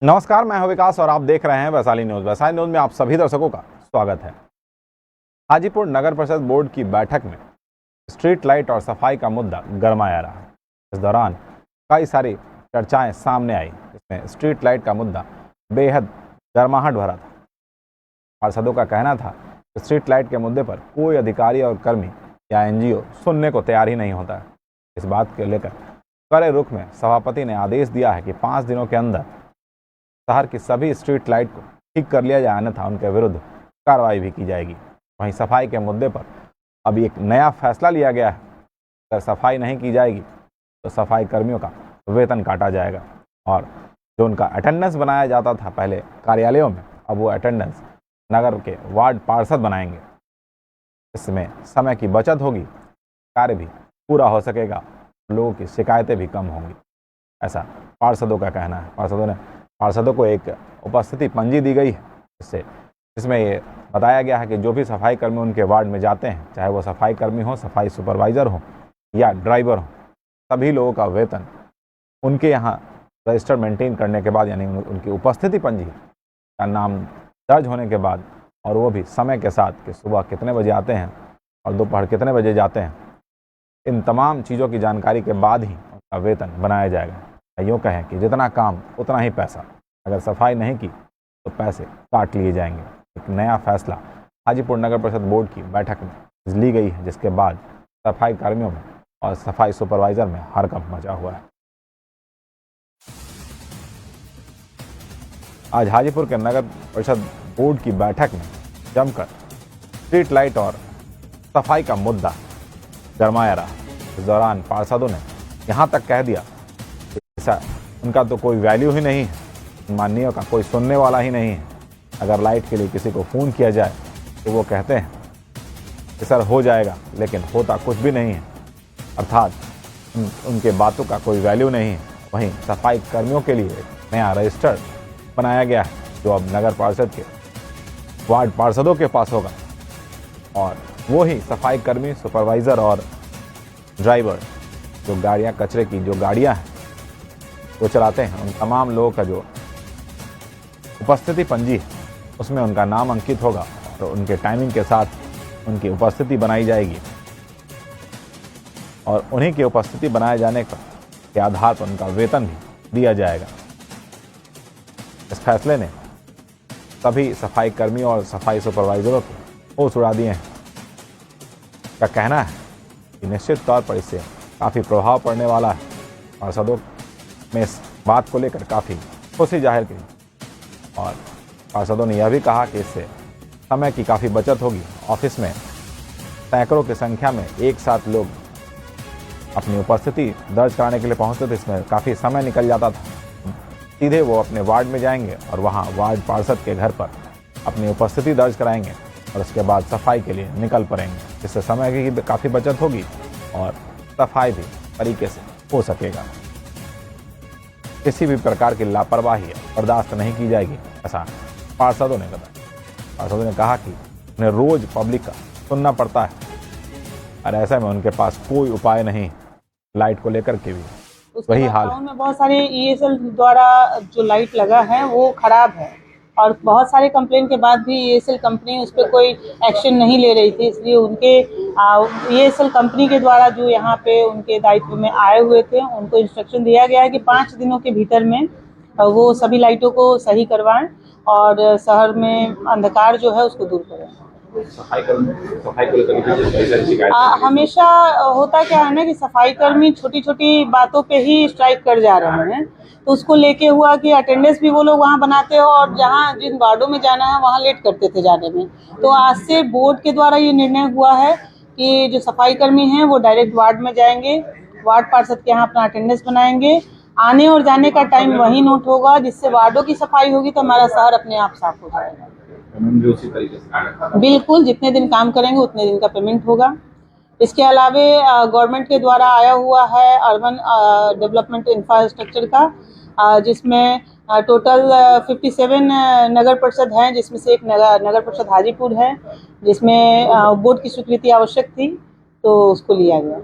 नमस्कार, मैं हूं विकास और आप देख रहे हैं वैशाली न्यूज़। वैशाली न्यूज़ में आप सभी दर्शकों का स्वागत है। हाजीपुर नगर परिषद बोर्ड की बैठक में स्ट्रीट लाइट और सफाई का मुद्दा गरमाया रहा। इस दौरान कई सारी चर्चाएं सामने आई। इसमें स्ट्रीट लाइट का मुद्दा बेहद गर्माहट भरा था। पार्षदों का कहना था कि स्ट्रीट लाइट के मुद्दे पर कोई अधिकारी और कर्मी या एनजीओ सुनने को तैयार ही नहीं होता है। इस बात को लेकर कड़े रुख में सभापति ने आदेश दिया है कि 5 दिनों के अंदर शहर की सभी स्ट्रीट लाइट को ठीक कर लिया जाए, अन्यथा उनके विरुद्ध कार्रवाई भी की जाएगी। वहीं सफाई के मुद्दे पर अभी एक नया फैसला लिया गया है। अगर सफाई नहीं की जाएगी तो सफाई कर्मियों का वेतन काटा जाएगा और जो उनका अटेंडेंस बनाया जाता था पहले कार्यालयों में, अब वो अटेंडेंस नगर के वार्ड पार्षद बनाएंगे। इसमें समय की बचत होगी, कार्य भी पूरा हो सकेगा, लोगों की शिकायतें भी कम होंगी, ऐसा पार्षदों का कहना है। पार्षदों को एक उपस्थिति पंजी दी गई है, जिसमें ये बताया गया है कि जो भी सफाई कर्मी उनके वार्ड में जाते हैं, चाहे वो सफाई कर्मी हो, सफाई सुपरवाइज़र हो या ड्राइवर हो, सभी लोगों का वेतन उनके यहाँ रजिस्टर मेंटेन करने के बाद, यानी उनकी उपस्थिति पंजी का नाम दर्ज होने के बाद, और वो भी समय के साथ कि सुबह कितने बजे आते हैं और दोपहर कितने बजे जाते हैं, इन तमाम चीज़ों की जानकारी के बाद ही उनका वेतन बनाया जाएगा। यूँ कहें कि जितना काम उतना ही पैसा। अगर सफाई नहीं की तो पैसे काट लिए जाएंगे। एक नया फैसला हाजीपुर नगर परिषद बोर्ड की बैठक में ली गई है, जिसके बाद सफाई कर्मियों में और सफाई सुपरवाइजर में हड़कंप मचा हुआ है। आज हाजीपुर के नगर परिषद बोर्ड की बैठक में जमकर स्ट्रीट लाइट और सफाई का मुद्दा गरमाया रहा। इस दौरान पार्षदों ने यहाँ तक कह दिया कि ऐसा उनका तो कोई वैल्यू ही नहीं है, माननीयों का कोई सुनने वाला ही नहीं है। अगर लाइट के लिए किसी को फ़ोन किया जाए तो वो कहते हैं कि सर हो जाएगा, लेकिन होता कुछ भी नहीं है, अर्थात उनके बातों का कोई वैल्यू नहीं है। वहीं सफाई कर्मियों के लिए नया रजिस्टर बनाया गया है, जो अब नगर पार्षद के वार्ड पार्षदों के पास होगा, और वो ही सफाई कर्मी, सुपरवाइज़र और ड्राइवर जो गाड़ियाँ, कचरे की जो गाड़ियाँ हैं वो चलाते हैं, उन तमाम लोगों का जो उपस्थिति पंजी है उसमें उनका नाम अंकित होगा और उनके टाइमिंग के साथ उनकी उपस्थिति बनाई जाएगी, और उन्हीं की उपस्थिति बनाए जाने के आधार पर उनका वेतन भी दिया जाएगा। इस फैसले ने सभी सफाई कर्मियों और सफाई सुपरवाइजरों को होश उड़ा दिए हैं। का कहना है कि निश्चित तौर पर इससे काफ़ी प्रभाव पड़ने वाला है। पार्षदों में इस बात को लेकर काफ़ी खुशी जाहिर की और पार्षदों ने यह भी कहा कि इससे समय की काफ़ी बचत होगी। ऑफिस में सैकड़ों की संख्या में एक साथ लोग अपनी उपस्थिति दर्ज कराने के लिए पहुंचते थे, इसमें काफ़ी समय निकल जाता था। सीधे वो अपने वार्ड में जाएंगे और वहां वार्ड पार्षद के घर पर अपनी उपस्थिति दर्ज कराएंगे और उसके बाद सफाई के लिए निकल पड़ेंगे, जिससे समय की काफ़ी बचत होगी और सफाई भी तरीके से हो सकेगा। किसी भी प्रकार की लापरवाही बर्दाश्त नहीं की जाएगी, ऐसा पार्षदों ने बताया। पार्षदों ने कहा कि उन्हें रोज पब्लिक का सुनना पड़ता है और ऐसे में उनके पास कोई उपाय नहीं, लाइट को लेकर के भी वही हाल है। में बहुत सारे ईएसएल द्वारा जो लाइट लगा है वो खराब है और बहुत सारे कंप्लेन के बाद भी ईएसएल कंपनी उस पर कोई एक्शन नहीं ले रही थी, इसलिए उनके ईएसएल कंपनी के द्वारा जो यहाँ पे उनके दायित्व में आए हुए थे उनको इंस्ट्रक्शन दिया गया है कि 5 दिनों के भीतर में वो सभी लाइटों को सही करवाएं और शहर में अंधकार जो है उसको दूर करें। हमेशा होता क्या है ना कि सफाई कर्मी छोटी छोटी बातों पे ही स्ट्राइक कर जा रहे हैं, तो उसको लेके हुआ कि अटेंडेंस भी वो लोग वहाँ बनाते हो और जहाँ जिन वार्डों में जाना है वहाँ लेट करते थे जाने में। तो आज से बोर्ड के द्वारा ये निर्णय हुआ है कि जो सफाई कर्मी हैं वो डायरेक्ट वार्ड में जाएंगे, वार्ड पार्षद के यहाँ अपना अटेंडेंस बनाएंगे, आने और जाने का टाइम वही नोट होगा, जिससे वार्डों की सफाई होगी तो हमारा शहर अपने आप साफ हो जाएगा। बिल्कुल, जितने दिन काम करेंगे उतने दिन का पेमेंट होगा। इसके अलावे गवर्नमेंट के द्वारा आया हुआ है अर्बन डेवलपमेंट इंफ्रास्ट्रक्चर का, जिसमें टोटल 57 नगर परिषद हैं, जिसमें से एक नगर परिषद हाजीपुर है, जिसमें बोर्ड की स्वीकृति आवश्यक थी तो उसको लिया गया।